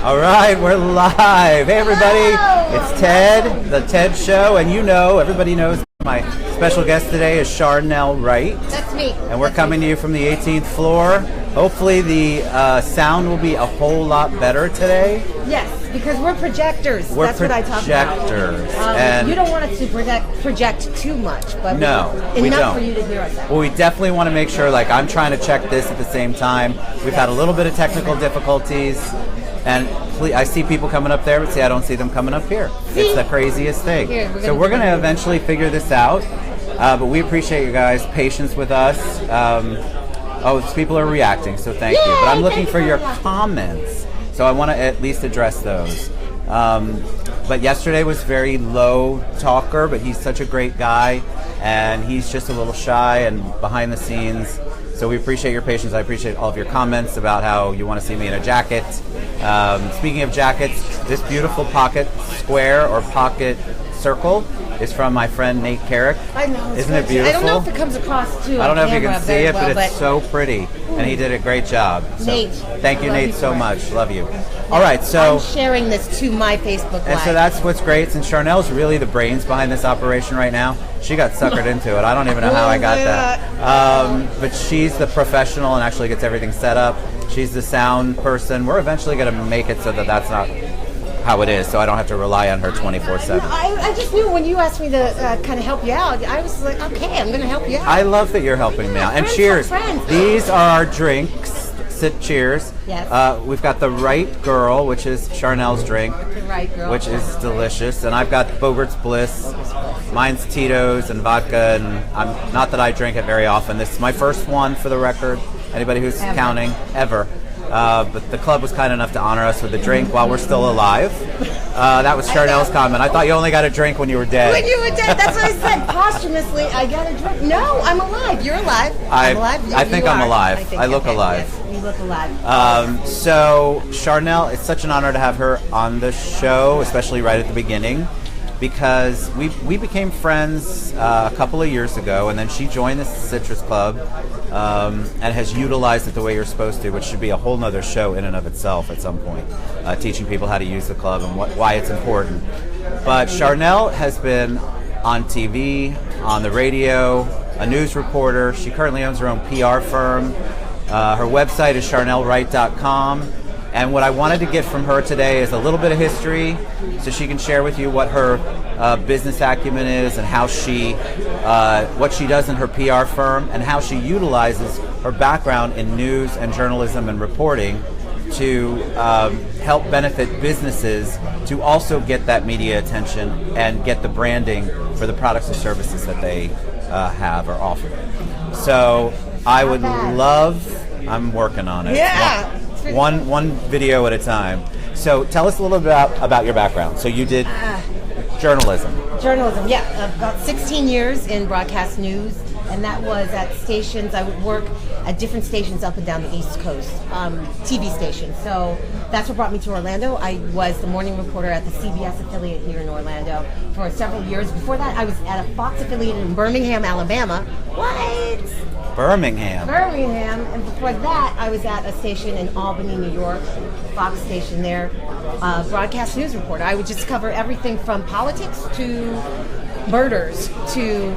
All right, we're live. Hey, everybody. It's Ted, the Ted Show, and everybody knows my special guest today is Charnel Wright. That's me. And we're coming to you from the 18th floor. Hopefully the sound will be a whole lot better today. Yes, because we're projectors. That's what I talk about. Projectors. And you don't want us to project too much, but we enough don't. for you to hear us out. Well, we definitely want to make sure, I'm trying to check this at the same time. We've had a little bit of technical difficulties, and I see people coming up there, but I don't see them coming up here. See? It's the craziest thing. So we're going to eventually figure this out, but we appreciate you guys' patience with us. People are reacting, so thank you. But I'm looking for your comments, so I want to at least address those. But yesterday was very low talker, but he's such a great guy, and he's just a little shy and behind the scenes. So we appreciate your patience. I appreciate all of your comments about how you want to see me in a jacket. Speaking of jackets, this beautiful pocket square or pocket circle is from my friend Nate Carrick. I know. Isn't it beautiful? I don't know if it comes across too. I don't know if you can see it, but it's so so pretty, and he did a great job. So Nate, thank you, Nate, so much. Love you. All right, so I'm sharing this to my Facebook Live. And so that's what's great. Since Charnel's really the brains behind this operation right now, she got suckered into it. I don't even know how I got that. But she's the professional and actually gets everything set up. She's the sound person. We're eventually going to make it so that that's not how it is, so I don't have to rely on her 24/7. I just knew when you asked me to kind of help you out, I was like, okay, I'm going to help you out. I love that you're helping me out. And cheers. These are our drinks. Sit, cheers. Yes. We've got the Right Girl, which is Charnel's drink, The Right Girl, which is delicious. And I've got Bogart's Bliss. Mine's Tito's and vodka, and I'm not that I drink it very often. This is my first one, for the record. Anybody who's counting, ever. But the club was kind enough to honor us with a drink while we're still alive. That was Charnel's comment. I thought you only got a drink when you were dead. When you were dead, that's what I said. Posthumously, I got a drink. No, I'm alive. You're alive. I'm alive. I think I'm alive. I look alive. Yes, you look alive. So Charnel, it's such an honor to have her on the show, especially right at the beginning, because we became friends a couple of years ago, and then she joined the Citrus Club and has utilized it the way you're supposed to, which should be a whole nother show in and of itself at some point, teaching people how to use the club and why it's important. But Charnel has been on TV, on the radio, a news reporter. She currently owns her own PR firm. Her website is charnelwright.com. And what I wanted to get from her today is a little bit of history, so she can share with you what her business acumen is and how what she does in her PR firm and how she utilizes her background in news and journalism and reporting to help benefit businesses to also get that media attention and get the branding for the products or services that they have or offer. So I would I'm working on it. Yeah. One video at a time. So tell us a little bit about your background. So you did journalism. Journalism, yeah. About 16 years in broadcast news, and that was at stations. I would work at different stations up and down the East Coast, TV stations. So that's what brought me to Orlando. I was the morning reporter at the CBS affiliate here in Orlando for several years. Before that, I was at a Fox affiliate in Birmingham, Alabama. What? Birmingham, and before that, I was at a station in Albany, New York, Fox station there, broadcast news reporter. I would just cover everything from politics to murders to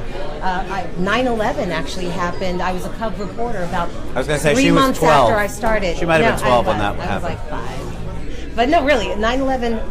9/11 actually happened. I was a cub reporter about 3 months after I started. She might have been 12 when that happened. I was like 5. But no, really, 9/11,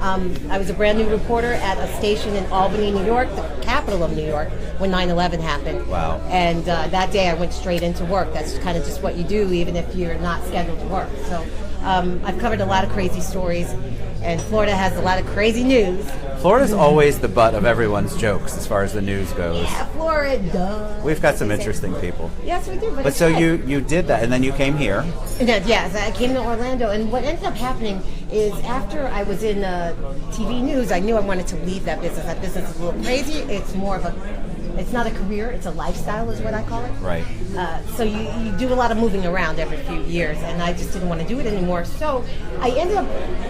I was a brand new reporter at a station in Albany, New York, the capital of New York, when 9/11 happened. Wow. And that day I went straight into work. That's kind of just what you do, even if you're not scheduled to work. So I've covered a lot of crazy stories, and Florida has a lot of crazy news. Florida's always the butt of everyone's jokes as far as the news goes. Yeah, Florida. We've got some interesting people. Yes, we do. But so you did that, and then you came here. Yes, I came to Orlando, and what ended up happening is after I was in TV news, I knew I wanted to leave that business. That business is a little crazy. It's more of it's not a career, it's a lifestyle is what I call it. Right. So you do a lot of moving around every few years, and I just didn't want to do it anymore. So I ended up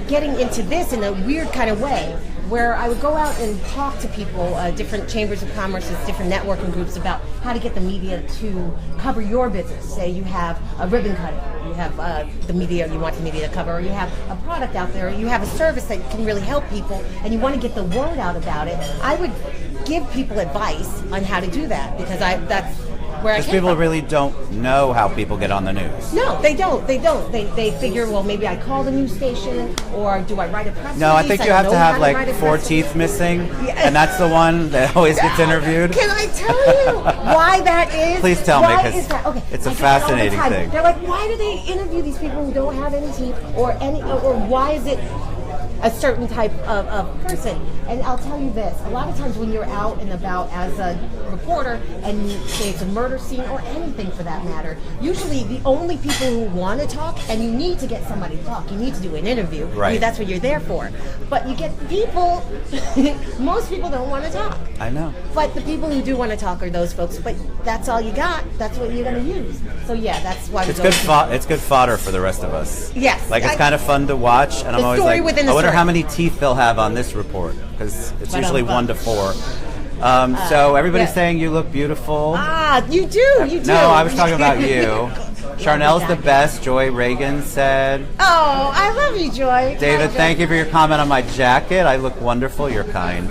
getting into this in a weird kind of way, where I would go out and talk to people, different chambers of commerce, different networking groups about how to get the media to cover your business. Say you have a ribbon cutting, you have the media, you want the media to cover, or you have a product out there, or you have a service that can really help people, and you want to get the word out about it. I would give people advice on how to do that, because that's where I came people from. really don't know how people get on the news. No, they don't. They figure, well, maybe I call the news station, or do I write a press No, I release? think you have to have write like a 4 press teeth missing, Yeah. and that's the one that always gets interviewed. Can I tell you why that is? Please tell me, Why 'cause is that? Okay, it's a I get that all the fascinating time. thing. They're like, why do they interview these people who don't have any teeth, or why is it a certain type of person? And I'll tell you this, a lot of times when you're out and about as a reporter, and you say it's a murder scene, or anything for that matter, usually the only people who want to talk, and you need to get somebody to talk, you need to do an interview. Right. I mean, that's what you're there for. But you get people, most people don't want to talk. I know. But the people who do want to talk are those folks. But that's all you got. That's what you're going to use. So yeah, that's why It's good fodder for the rest of us. Yes. Like, it's kind of fun to watch, and I'm always story like, within the I wonder story. how many teeth they'll have on this report, because it's But, usually but. 1 to 4. So everybody's yeah. saying you look beautiful. you do. No, I was talking about you. Charnel's the best, Joy Reagan said. Oh, I love you, Joy. David, thank you for your comment on my jacket. I look wonderful. You're kind.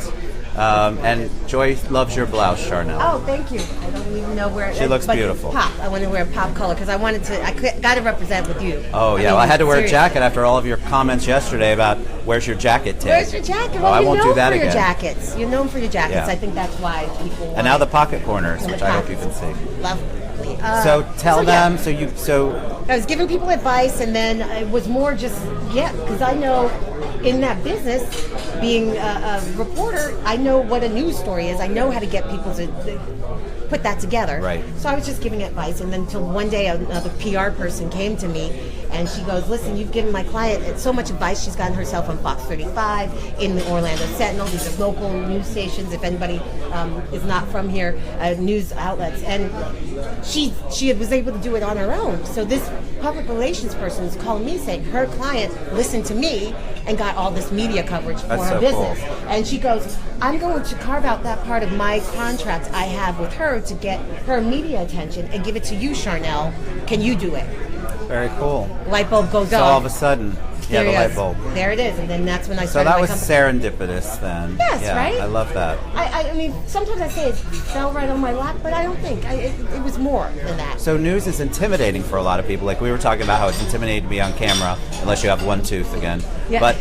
And Joy loves your blouse, Charnel. Oh, thank you. I don't even know where. She looks but beautiful. Pop. I want to wear pop color because I wanted to. I got to represent with you. Oh, yeah. mean, Well, I had to wear seriously. a jacket after all of your comments yesterday about where's your jacket tag. Where's your jacket? Oh, Well, I you're won't known do that for again. your jackets. You're known for your jackets. Yeah. I think that's why people. And want now the it. pocket corners, And which the I hope you can pockets. see. Lovely. So tell yeah. them. I was giving people advice, and then it was more just, because I know in that business, being a reporter, I know what a news story is. I know how to get people to put that together. Right. So I was just giving advice, and then until one day another PR person came to me, and she goes, listen, you've given my client so much advice. She's gotten herself on Fox 35, in the Orlando Sentinel. These are local news stations, if anybody is not from here, news outlets. And she was able to do it on her own. So this public relations person is calling me saying her client listened to me and got all this media coverage for That's her so business. cool. And she goes, I'm going to carve out that part of my contract I have with her to get her media attention and give it to you, Charnel. Can you do it? Very cool. Light bulb goes So on. all of a sudden, yeah, the There it light is. bulb. There it is. And then that's when I So started that my was company. serendipitous then. Yes, yeah, right? I love that. I mean, sometimes I say it fell right on my lap, but I don't think. It was more than that. So news is intimidating for a lot of people. Like we were talking about how it's intimidating to be on camera unless you have one tooth again. Yeah. But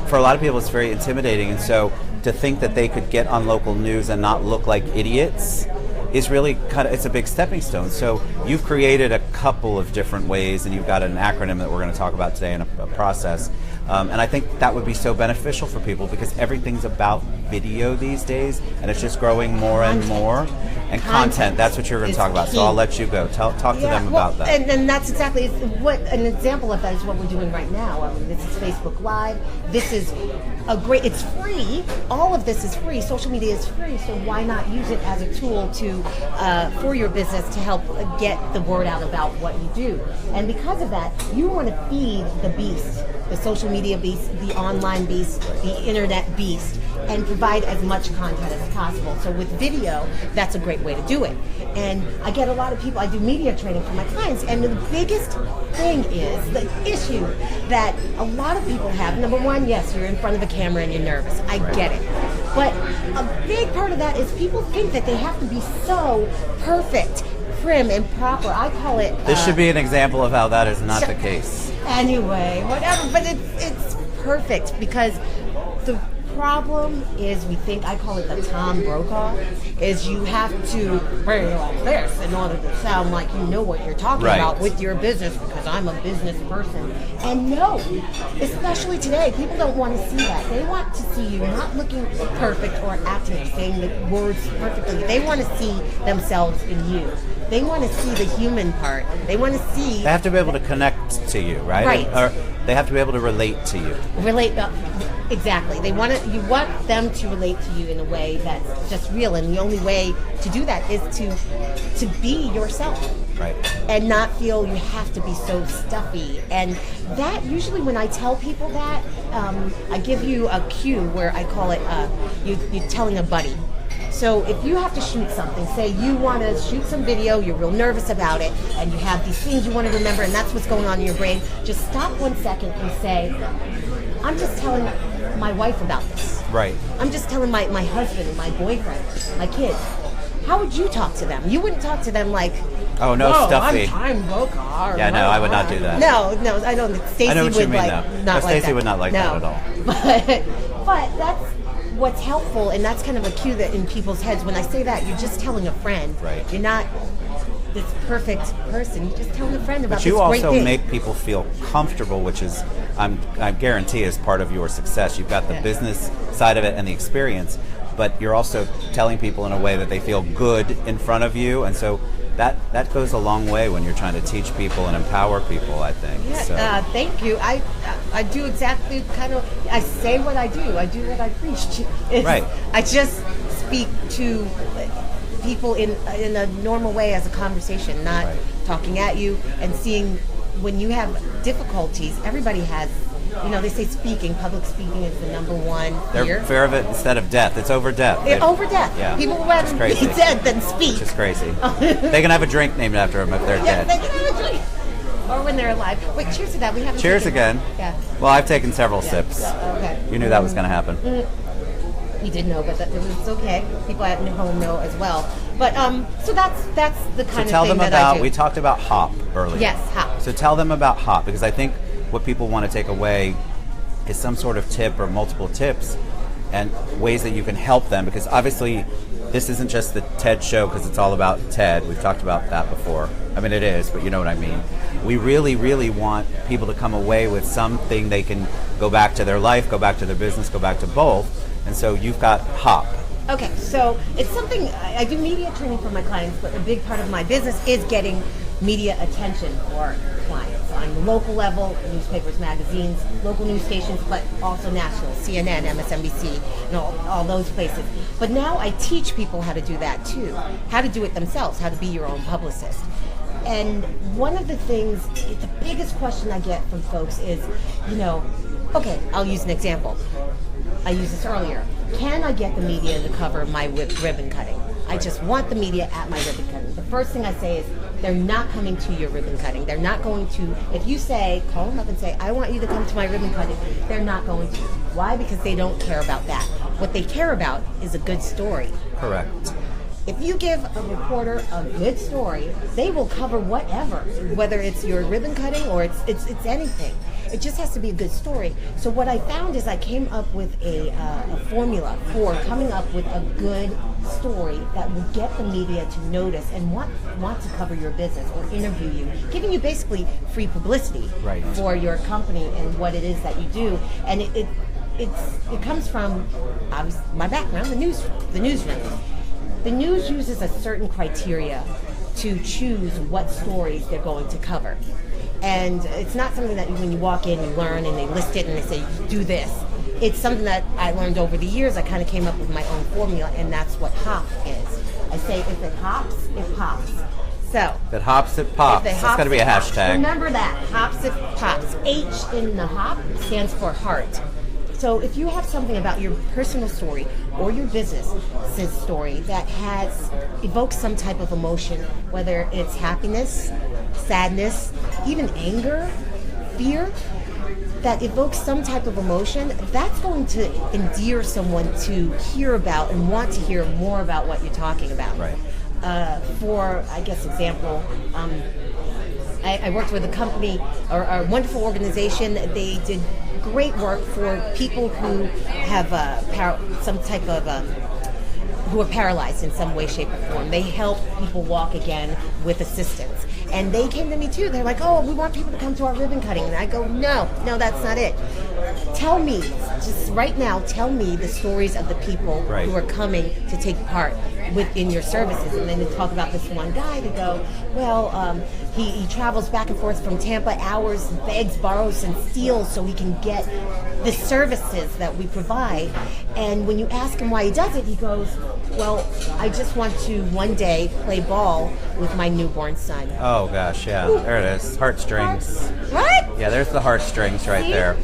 for a lot of people it's very intimidating, and so to think that they could get on local news and not look like idiots is really it's a big stepping stone. So you've created a couple of different ways, and you've got an acronym that we're going to talk about today in a process. And I think that would be so beneficial for people because everything's about video these days, and it's just growing more and more. And content, that's what you're going to is talk about. key. So I'll let you go. Talk to them about that. And that's exactly what an example of that is what we're doing right now. I mean, this is Facebook Live. This is it's free. All of this is free. Social media is free. So why not use it as a tool for your business to help get the word out about what you do? And because of that, you want to feed the beast, the social media beast, the online beast, the internet beast, and provide as much content as possible. So with video, that's a great way to do it. And I get a lot of people, I do media training for my clients, and the biggest thing is the issue that a lot of people have. Number one, yes, you're in front of a camera and you're nervous. I get it. But a big part of that is people think that they have to be so perfect, prim, and proper. I call it... This should be an example of how that is not the case. Anyway, whatever, but it's perfect because the problem is we think, I call it the Tom Brokaw, is you have to bring like this in order to sound like you know what you're talking about with your business because I'm a business person. And no, especially today, people don't want to see that. They want to see you not looking perfect or acting or saying the words perfectly. They want to see themselves in you. They want to see the human part. They want to see... They have to be able to connect to you, right? Right. Or they have to be able to relate to you. Relate... Exactly. You want them to relate to you in a way that's just real, and the only way to do that is to be yourself. Right. And not feel you have to be so stuffy. And that, usually when I tell people that, I give you a cue where I call it you're telling a buddy. So if you have to shoot something, say you want to shoot some video, you're real nervous about it, and you have these things you want to remember, and that's what's going on in your brain, just stop 1 second and say, I'm just telling my wife about this. Right. I'm just telling my husband, my boyfriend, my kids. How would you talk to them? You wouldn't talk to them like, oh, no, stuffy. I'm Bokar. Yeah, no, I would not do that. No, I don't. Stacey I know what would you mean, like though. not like Stacey that. would not like that at all. But that's what's helpful, and that's kind of a cue that in people's heads. When I say that, you're just telling a friend. Right. You're not this perfect person. You're just telling a friend about But this you great also thing. make people feel comfortable, which is, I guarantee, is part of your success. You've got the business side of it and the experience, but you're also telling people in a way that they feel good in front of you, and so that goes a long way when you're trying to teach people and empower people, I think. Yeah, So. thank you. I do exactly I say what I do. I do what I preach. Right. I just speak to people in a normal way as a conversation, not Right. talking at you, and seeing when you have difficulties, everybody has, they say public speaking is the number one fear. They're fear of it instead of death. It's over death. Over death. Yeah. People would rather be dead than speak. Which is crazy. They can have a drink named after them if they're Yeah, dead. they can have a drink. Or when they're alive. Wait, cheers to that. We haven't Cheers taken again. Yeah. Well, I've taken several sips. Okay. You knew that was going to happen. You did know, but it's okay. People at home know as well. But so that's the kind of Tell thing them that I about. do. We talked about hop earlier. Yes, hop. So tell them about hop, because I think what people want to take away is some sort of tip or multiple tips and ways that you can help them, because obviously this isn't just the TED show because it's all about TED. We've talked about that before. I mean, it is, but you know what I mean. We really, really want people to come away with something they can go back to their life, go back to their business, go back to both. And so you've got hop. Okay, so it's something, I do media training for my clients, but a big part of my business is getting media attention for clients on the local level, newspapers, magazines, local news stations, but also national, CNN, MSNBC, all those places. But now I teach people how to do that too, how to do it themselves, how to be your own publicist. And one of the things, the biggest question I get from folks is, okay, I'll use an example. I used this earlier. Can I get the media to cover my ribbon cutting? I just want the media at my ribbon cutting. The first thing I say is, they're not coming to your ribbon cutting. They're not going to, if you say, call them up and say, I want you to come to my ribbon cutting, they're not going to. Why? Because they don't care about that. What they care about is a good story. Correct. If you give a reporter a good story, they will cover whatever, whether it's your ribbon cutting or it's anything. It just has to be a good story. So what I found is I came up with a formula for coming up with a good story that will get the media to notice and want to cover your business or interview you, giving you basically free publicity Right. for your company and what it is that you do. And it comes from obviously my background, the newsroom. The news uses a certain criteria to choose what stories they're going to cover. And it's not something that when you walk in, you learn and they list it and they say, do this. It's something that I learned over the years. I kind of came up with my own formula, and that's what hop is. I say, if it hops, it pops. So If it hops, it pops. if it That's hops, got to be a it pops. hashtag. Remember that. Hops, it pops. H in the hop stands for heart. So if you have something about your personal story or your business's story that evokes some type of emotion, whether it's happiness, sadness, even anger, fear, that evokes some type of emotion, that's going to endear someone to hear about and want to hear more about what you're talking about. Right. For, I guess, example, I worked with a company or a wonderful organization. They did great work for people who have some type of who are paralyzed in some way, shape, or form. They help people walk again with assistance. And they came to me too. They're like, oh, we want people to come to our ribbon cutting. And I go, no, that's not it. Tell me, just right now, tell me the stories of the people who are coming to take part within your services. And then they talk about this one guy. They go, well, he travels back and forth from Tampa, hours, begs, borrows, and steals so he can get the services that we provide. And when you ask him why he does it, he goes, well, I just want to one day play ball with my newborn son. Oh gosh, yeah. Ooh. There it is. Heartstrings. What? Yeah, there's the heartstrings right there.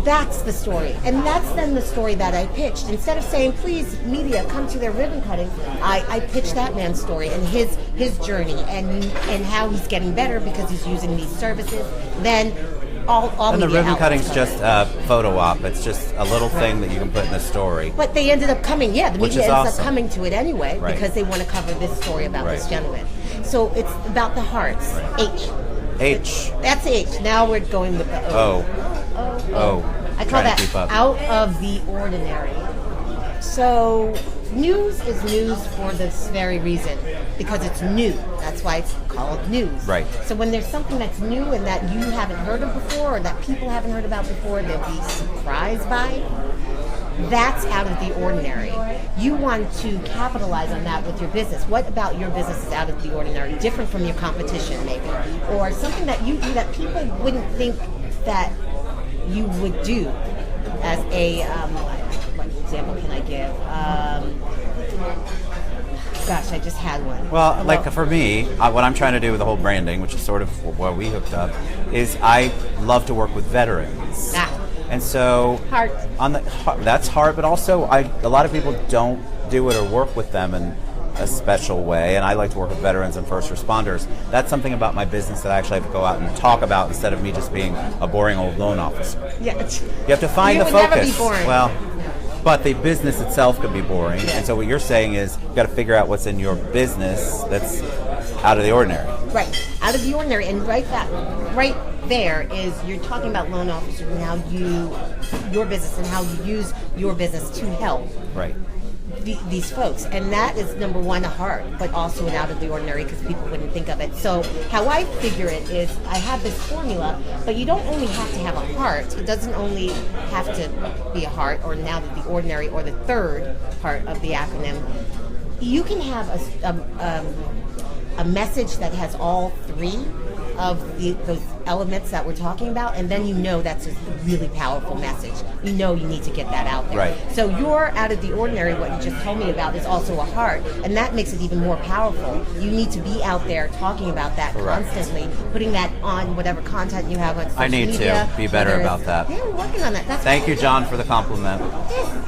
That's the story. And that's then the story that I pitched. Instead of saying, please, media, come to their ribbon cutting, I pitched that man's story and his journey and how he's getting better because he's using these services. Then all and the media ribbon cutting's cover. just a photo op. It's just a little thing that you can put in the story. But they ended up coming, the media ends up coming to it anyway because they want to cover this story about this gentleman. So it's about the hearts. H. That's H. Now we're going with the O. I call that out of the ordinary. So news is news for this very reason, because it's new. That's why it's called news. Right. So when there's something that's new and that you haven't heard of before or that people haven't heard about before, they'll be surprised by, that's out of the ordinary. You want to capitalize on that with your business. What about your business is out of the ordinary, different from your competition maybe, or something that you do that people wouldn't think that you would do as a, what example can I give? Gosh, I just had one. Well, like for me, what I'm trying to do with the whole branding, which is sort of where we hooked up, is I love to work with veterans. And so, that's hard, but also a lot of people don't do it or work with them in a special way, and I like to work with veterans and first responders. That's something about my business that I actually have to go out and talk about instead of me just being a boring old loan officer. Yeah. You have to find the focus. Never be boring. Well, but the business itself could be boring, and so what you're saying is you've got to figure out what's in your business that's out of the ordinary. Right, out of the ordinary, and right there is you're talking about loan officers and how your business and how you use your business to help these folks, and that is number one, a heart, but also an out of the ordinary because people wouldn't think of it. So how I figure it is I have this formula, but you don't only have to have a heart. It doesn't only have to be a heart or an out of the ordinary or the third part of the acronym. You can have a message that has all three of those elements that we're talking about, and then you know that's a really powerful message. You know you need to get that out there. Right. So your out of the ordinary, what you just told me about, is also a heart, and that makes it even more powerful. You need to be out there talking about that constantly, putting that on whatever content you have on social media. I need to be better about that. Yeah, we're working on that. Thank you, John, for the compliment.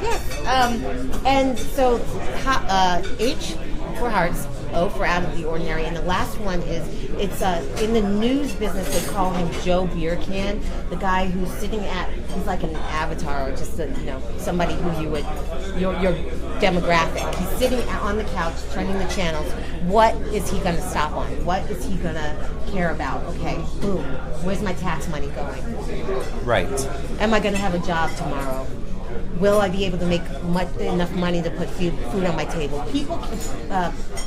Yes. And so H for hearts, O for out of the ordinary, and the last one is it's in the news business they call him Joe Beer Can, the guy who's he's like an avatar or just somebody who you would your demographic. He's sitting on the couch turning the channels. What is he going to stop on? What is he going to care about? Okay, boom. Where's my tax money going? Right. Am I going to have a job tomorrow? Will I be able to make enough money to put food on my table? People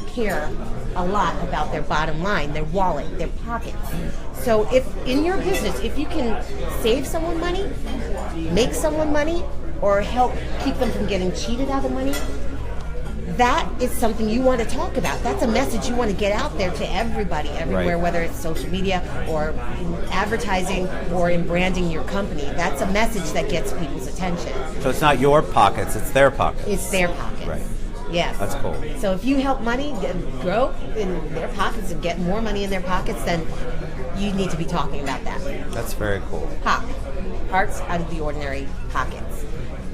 care a lot about their bottom line, their wallet, their pockets. So if in your business, if you can save someone money, make someone money, or help keep them from getting cheated out of money, that is something you want to talk about. That's a message you want to get out there to everybody, everywhere, whether it's social media or in advertising or in branding your company. That's a message that gets people's attention. So it's not your pockets, it's their pockets. It's their pockets. Right. Yes. That's cool. So if you help money grow in their pockets and get more money in their pockets, then you need to be talking about that. That's very cool. Hearts out of the ordinary, pockets.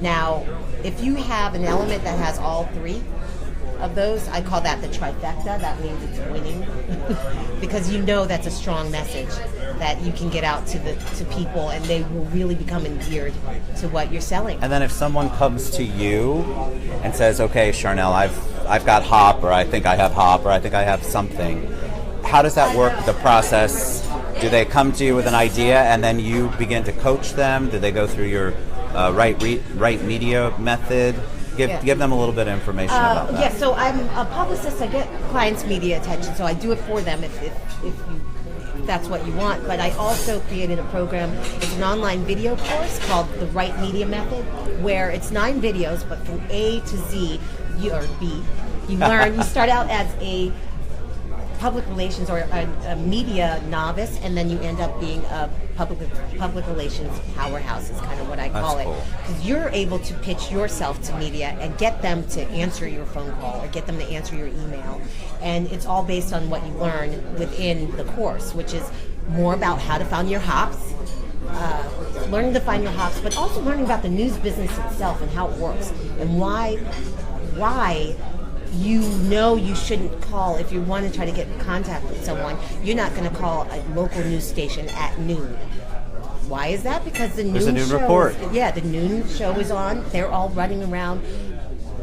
Now, if you have an element that has all three of those, I call that the trifecta. That means it's winning because that's a strong message that you can get out to people, and they will really become endeared to what you're selling. And then if someone comes to you and says, "Okay, Charnel, I've got hop, or I think I have hop, or I think I have something," how does that work? The process? Do they come to you with an idea and then you begin to coach them? Do they go through your right media method? Give them a little bit of information about that. Yeah, so I'm a publicist. I get clients' media attention, so I do it for them if you that's what you want. But I also created a program. It's an online video course called the Wright Media Method, where it's 9 videos, but from A to Z, or B, you learn. You start out as a public relations or a media novice, and then you end up being a public relations powerhouse is kind of what I call it. Because you're able to pitch yourself to media and get them to answer your phone call or get them to answer your email. And it's all based on what you learn within the course, which is more about how to find your hops, learning to find your hops, but also learning about the news business itself and how it works and why you shouldn't call. If you want to try to get in contact with someone, you're not going to call a local news station at noon. Why is that? Because the There's a noon report. The noon show is on. They're all running around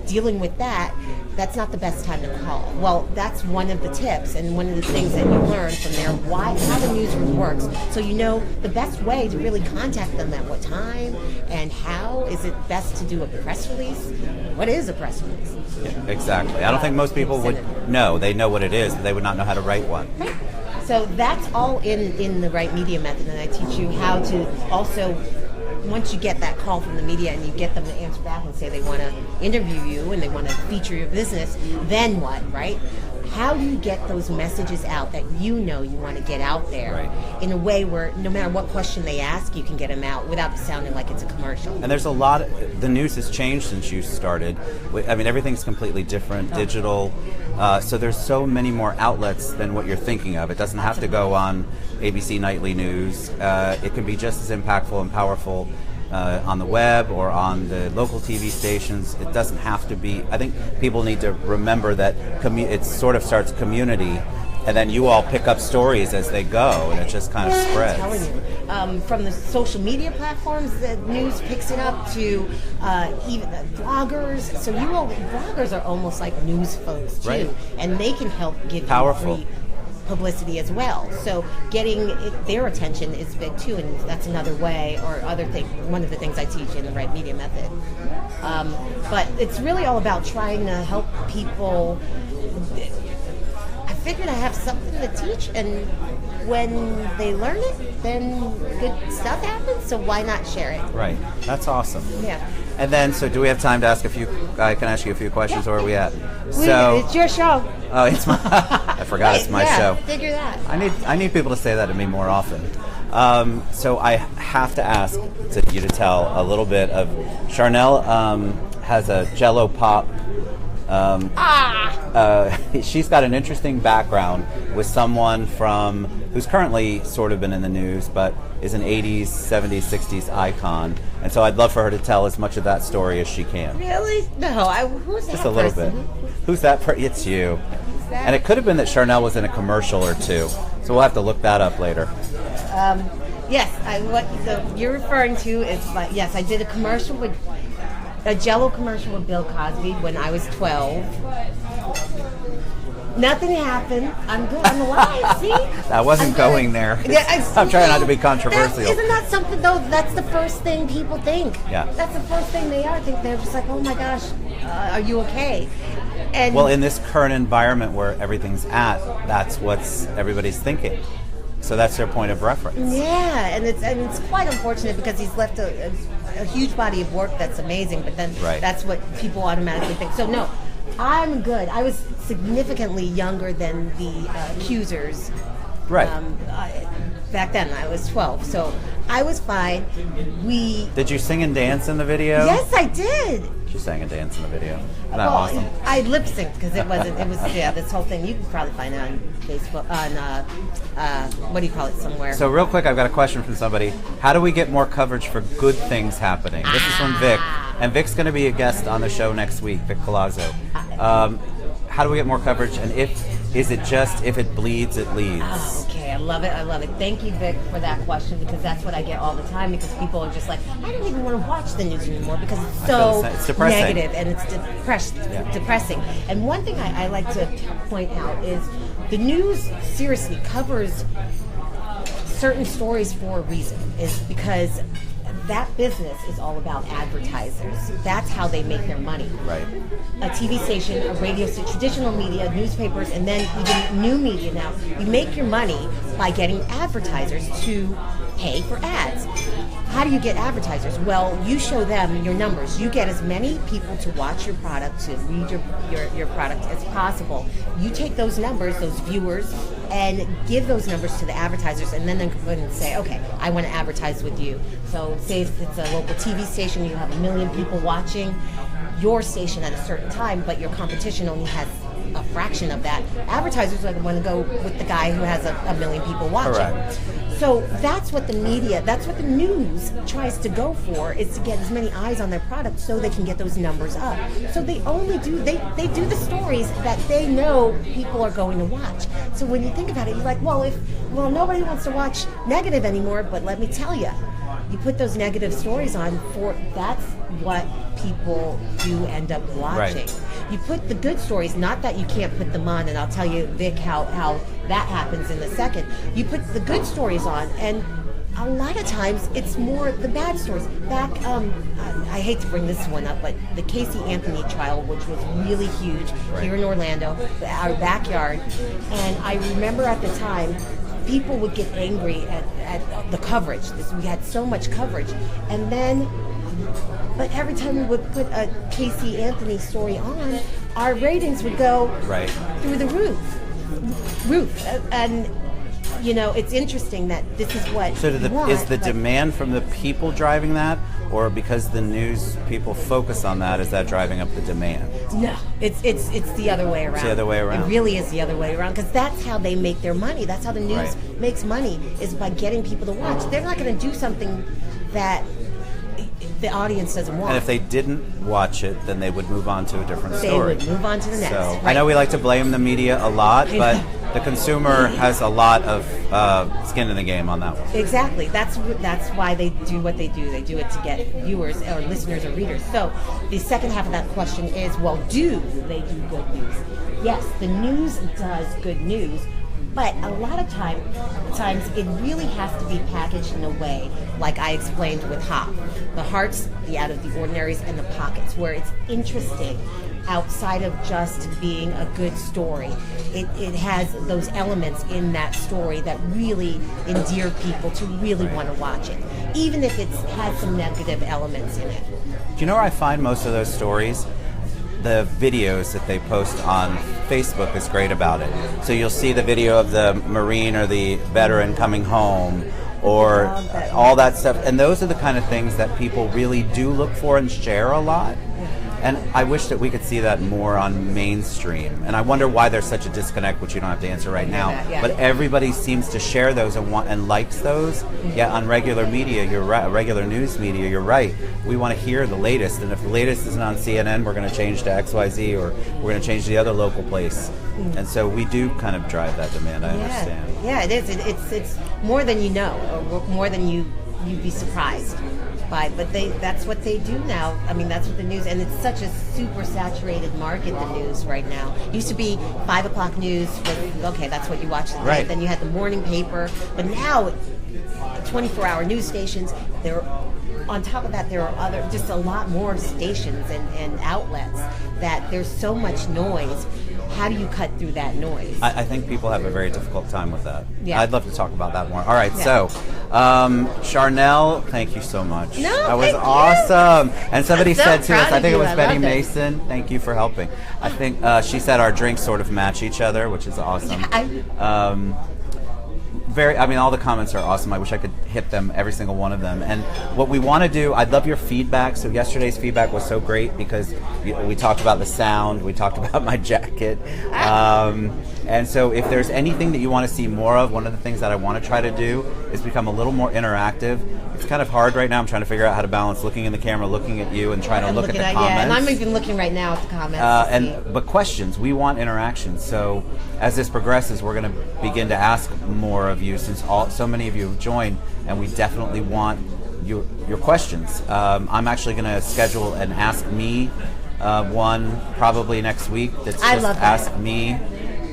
dealing with that. That's not the best time to call. Well, that's one of the tips and one of the things that you learn from there, how the newsroom works. So you know the best way to really contact them at what time and how. Is it best to do a press release? What is a press release? Yeah, exactly. I don't think most people would know. They know what it is, but they would not know how to write one. Right. So that's all in the Wright Media Method, and I teach you how to also, once you get that call from the media and you get them to answer back and say they want to interview you and they want to feature your business, then what, right? How do you get those messages out that you want to get out there in a way where no matter what question they ask, you can get them out without sounding like it's a commercial? And there's the news has changed since you started. I mean, everything's completely different, digital. So there's so many more outlets than what you're thinking of. It doesn't have to go on ABC Nightly News. It can be just as impactful and powerful on the web or on the local TV stations. It doesn't have to be. I think people need to remember that it sort of starts community, and then you all pick up stories as they go, and it just kind of spreads. I'm telling you, from the social media platforms, the news picks it up to even bloggers. So bloggers are almost like news folks too, and they can help give you free publicity as well. So getting their attention is big too, and that's another way or other thing. One of the things I teach in the Wright Media Method. But it's really all about trying to help people. I figured I have something to teach, and when they learn it, then good stuff happens. So why not share it? Right. That's awesome. Yeah. And then, so do we have time to ask I can ask you a few questions, or are we at? It's your show. Oh, it's my, I forgot it's my show. Figure that. I need people to say that to me more often. So I have to ask you to tell a little bit of, Charnel has a Jello Pop. She's got an interesting background with someone who's currently sort of been in the news, but is an 80s, 70s, 60s icon. And so I'd love for her to tell as much of that story as she can. Really? No, who's that? Just a little bit. Who's that? It's you. And it could have been that Charnel was in a commercial or two. So we'll have to look that up later. Yes, what you're referring to is, yes, I did a Jello commercial with Bill Cosby when I was 12. Nothing happened. I'm good. I'm alive. See? I wasn't going there. I'm trying not to be controversial. Isn't that something, though? That's the first thing people think. Yeah. That's the first thing they are. They're just like, oh my gosh, are you okay? And well, in this current environment where everything's at, that's what everybody's thinking. So that's their point of reference. Yeah, and it's quite unfortunate because he's left a huge body of work that's amazing, but then that's what people automatically think. So no, I'm good. I was significantly younger than the accusers. Right. Back then, I was 12, so I was fine. Did you sing and dance in the video? Yes, I did. You sang and dance in the video. Isn't that awesome? I lip synced because it was this whole thing. You can probably find it on Facebook, what do you call it, somewhere. So real quick, I've got a question from somebody. How do we get more coverage for good things happening? This is from Vic, and Vic's going to be a guest on the show next week, Vic Palazzo. How do we get more coverage, and is it just if it bleeds, it leads? Oh, okay, I love it. Thank you, Vic, for that question, because that's what I get all the time, because people are just like, I don't even want to watch the news anymore because it's so negative and it's depressing. And one thing I like to point out is the news seriously covers certain stories for a reason, is because that business is all about advertisers. That's how they make their money. Right. A TV station, a radio station, traditional media, newspapers, and then even new media now, you make your money by getting advertisers to pay for ads. How do you get advertisers? Well, you show them your numbers. You get as many people to watch your product, to read your product as possible. You take those numbers, those viewers, and give those numbers to the advertisers, and then they can go in and say, okay, I want to advertise with you. So say if it's a local TV station, you have 1 million people watching your station at a certain time, but your competition only has a fraction of that. Advertisers are the one to go with the guy who has a million people watching. Correct. So that's what the media, that's what the news tries to go for, is to get as many eyes on their product so they can get those numbers up. So they only do, they do the stories that they know people are going to watch. So when you think about it, you're like, well, nobody wants to watch negative anymore, but let me tell you, you put those negative stories on that's what people do end up watching. Right. You put the good stories, not that you can't put them on, and I'll tell you, Vic, how that happens in a second. You put the good stories on, and a lot of times it's more the bad stories. Back, I hate to bring this one up, but the Casey Anthony trial, which was really huge here in Orlando, our backyard, and I remember at the time, people would get angry at the coverage. We had so much coverage. And then, but every time we would put a Casey Anthony story on, our ratings would go through the roof. And, you know, it's interesting that this is what is the demand from the people driving that, or because the news people focus on that, is that driving up the demand? No, it's the other way around. It's the other way around. It really is the other way around, because that's how they make their money. That's how the news makes money, is by getting people to watch. They're not going to do something that the audience doesn't want. And if they didn't watch it, then they would move on to a different story. They would move on to the next. So I know we like to blame the media a lot, but the consumer has a lot of skin in the game on that one. Exactly. That's why they do what they do. They do it to get viewers or listeners or readers. So the second half of that question is, well, do they do good news? Yes, the news does good news, but a lot of times it really has to be packaged in a way, like I explained with Hop. The hearts, the out of the ordinaries, and the pockets, where it's interesting outside of just being a good story. It has those elements in that story that really endear people to really want to watch it, even if it has some negative elements in it. Do you know where I find most of those stories? The videos that they post on Facebook is great about it. So you'll see the video of the Marine or the veteran coming home, or all that stuff. And those are the kind of things that people really do look for and share a lot. And I wish that we could see that more on mainstream. And I wonder why there's such a disconnect, which you don't have to answer right now. But everybody seems to share those and likes those. Yet on regular media, you're right, regular news media, you're right. We want to hear the latest. And if the latest isn't on CNN, we're going to change to XYZ, or we're going to change to the other local place. And so we do kind of drive that demand, I understand. Yeah, it is. It's more than you know, or more than you'd be surprised by. But that's what they do now. I mean, that's what the news, and it's such a super saturated market, the news right now. It used to be 5 o'clock news, okay, that's what you watch the night. Then you had the morning paper. But now, 24-hour news stations, on top of that, there are just a lot more stations and outlets that there's so much noise. How do you cut through that noise? I think people have a very difficult time with that. Yeah. I'd love to talk about that more. All right, so Charnel, thank you so much. No, that was thank awesome. You. And somebody said to us, I think it was Betty loved Mason, thank you for helping. I think she said our drinks sort of match each other, which is awesome. All the comments are awesome. I wish I could hit them, every single one of them. And what we want to do, I'd love your feedback. So yesterday's feedback was so great because we talked about the sound, we talked about my jacket. And so if there's anything that you want to see more of, one of the things that I want to try to do is become a little more interactive. It's kind of hard right now. I'm trying to figure out how to balance looking in the camera, looking at you, and trying to look at the comments. Yeah, and I'm even looking right now at the comments. But questions, we want interaction. So as this progresses, we're going to begin to ask more of you, since so many of you have joined, and we definitely want your questions. I'm actually going to schedule an Ask Me one probably next week. That's just Ask Me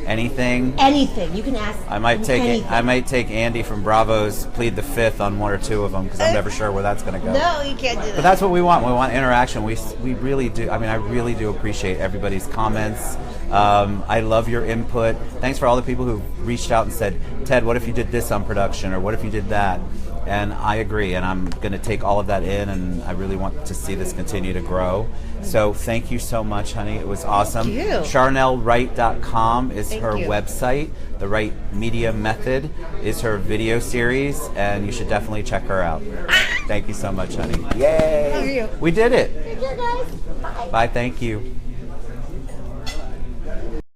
anything. Anything. You can ask. I might take anything. I might take Andy from Bravo's Plead the Fifth on one or two of them because I'm never sure where that's going to go. No, you can't do that. But that's what we want. We want interaction. We really do. I mean, I really do appreciate everybody's comments. I love your input. Thanks for all the people who reached out and said, Ted, what if you did this on production, or what if you did that? And I agree, and I'm going to take all of that in, and I really want to see this continue to grow. So thank you so much, honey. It was awesome. Thank you. CharnelWright.com is Thank her you. website. The Wright Media Method is her video series, and you should definitely check her out. Thank you so much, honey. Yay! Love you. We did it. Thank you, guys. Bye. Bye, thank you.